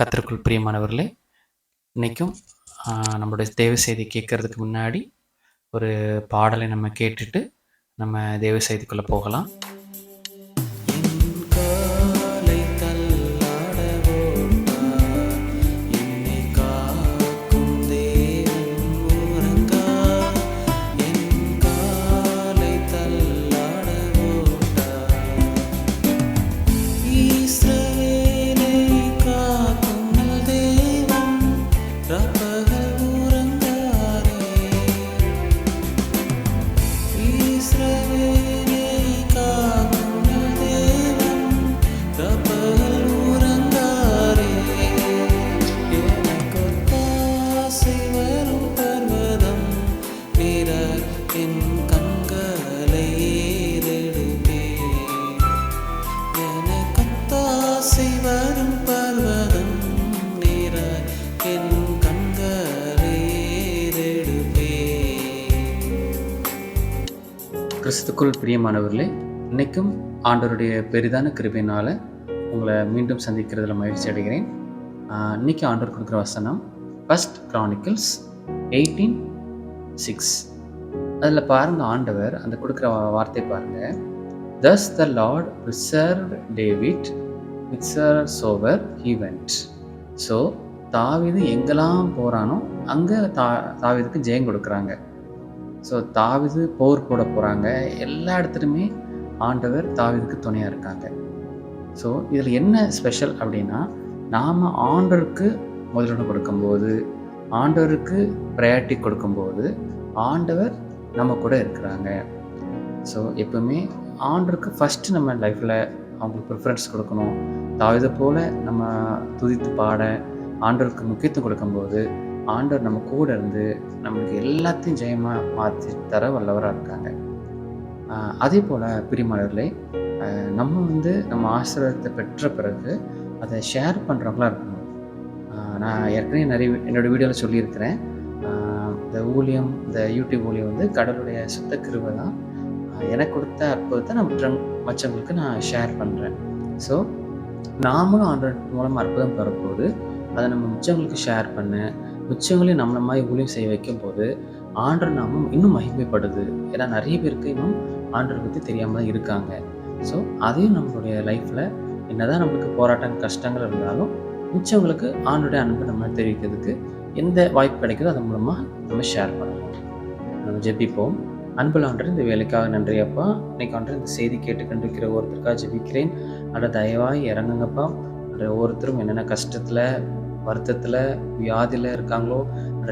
கர்த்தருக்குள் பிரியமானவர்களே, இன்றைக்கும் நம்மளுடைய தேவ செய்தி கேட்கறதுக்கு முன்னாடி ஒரு பாடலை நம்ம கேட்டுட்டு நம்ம தேவ செய்திக்குள்ளே போகலாம். கிறிஸ்துக்குள் பிரியமானவர்களே, இன்றைக்கும் ஆண்டவருடைய பெரிதான கிருபையினால் உங்களை மீண்டும் சந்திக்கிறதுல மகிழ்ச்சி அடைகிறேன். இன்றைக்கி ஆண்டவர் கொடுக்குற வசனம் 1 Chronicles 18:6. அதில் பாருங்கள், ஆண்டவர் அந்த கொடுக்குற வார்த்தை பாருங்கள். Thus the Lord preserved David whithersoever he went. So தாவீது எங்கெல்லாம் போகிறானோ அங்கே தாவீதுக்கு ஜெயம் கொடுக்குறாங்க. ஸோ தாவீது போர் போட போகிறாங்க, எல்லா இடத்துலையுமே ஆண்டவர் தாவீதுக்கு துணையாக இருக்காங்க. ஸோ இதில் என்ன ஸ்பெஷல் அப்படின்னா, நாம் ஆண்டவருக்கு முதலிடம் கொடுக்கும்போது, ஆண்டவருக்கு ப்ரையாரிட்டி கொடுக்கும்போது ஆண்டவர் நம்ம கூட இருக்கிறாங்க. ஸோ எப்பவுமே ஆண்டவருக்கு ஃபஸ்ட்டு நம்ம லைஃப்பில் அவங்களுக்கு ப்ரிஃபரன்ஸ் கொடுக்கணும். தாவீதை போல் நம்ம துதித்து பாட ஆண்டவருக்கு முக்கியத்துவம் கொடுக்கும்போது ஆண்டவர் நம்ம கூட இருந்து நம்மளுக்கு எல்லாத்தையும் ஜெயமாக மாற்றி தர வல்லவராக இருக்காங்க. அதே போல் பிரியமானவர்களே, நம்ம நம்ம ஆசீர்வாதத்தை பெற்ற பிறகு அதை ஷேர் பண்ணுறவங்களா இருக்கணும். நான் ஏற்கனவே என்னோடய வீடியோவில் சொல்லியிருக்கிறேன், இந்த ஊழியம், இந்த யூடியூப் ஊழியம் கடவுளுடைய சுத்த கிருபை தான். எனக்கு கொடுத்த அற்புதத்தை நான் மற்றவங்களுக்கு நான் ஷேர் பண்ணுறேன். ஸோ நாமளும் ஆண்டவர் மூலமாக அற்புதம் பெறும்போது அதை நம்ம மிச்சவங்களுக்கு ஷேர் பண்ண, மிச்சவங்களையும் நம்மளை மாதிரி ஊழியம் செய்ய வைக்கும் போது ஆண்டவர் நாமம் இன்னும் மகிமைப்படுது. ஏன்னா நிறைய பேருக்கு இன்னும் ஆண்டவர் பற்றி தெரியாமல் தான் இருக்காங்க. ஸோ அதையும் நம்மளுடைய லைஃப்பில் என்னதான் நம்மளுக்கு போராட்டம் கஷ்டங்கள் இருந்தாலும் மிச்சவங்களுக்கு ஆண்டோடைய அன்பை நம்ம தெரிவிக்கிறதுக்கு எந்த வாய்ப்பு கிடைக்குதோ அதன் மூலமாக நம்ம ஷேர் பண்ணலாம். நம்ம ஜெபிப்போம். அன்புள்ள ஆண்டவர், இந்த வேலைக்காக நன்றி அப்பா. இன்னைக்கு ஆண்டவர் இந்த செய்தி கேட்டுக்கொண்டிருக்கிற ஒருத்தருக்காக ஜெபிக்கிறேன். அதை தயவாய் இறங்குங்கப்பா. ஒவ்வொருத்தரும் என்னென்ன கஷ்டத்தில், வருத்தத்தில், வியாதியில் இருக்காங்களோ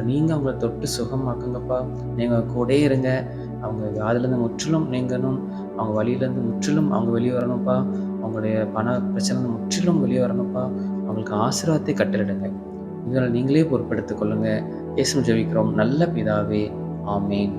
நீங்கள் அவங்கள தொட்டு சுகமாக்குங்கப்பா. நீங்கள் கூட இருங்க. அவங்க வியாதிலேருந்து முற்றிலும் நீங்கணும், அவங்க வழியிலேருந்து முற்றிலும் அவங்க வெளியே வரணும்ப்பா. அவங்களுடைய பண பிரச்சனை முற்றிலும் வெளியே வரணும்ப்பா. அவங்களுக்கு ஆசீர்வாதத்தை கட்டளிடுங்க. நீங்களே பொறுப்பெடுத்துக் கொள்ளுங்க. இயேசுவின் ஜெபிக்கிறோம் நல்ல பிதாவே, ஆமேன்.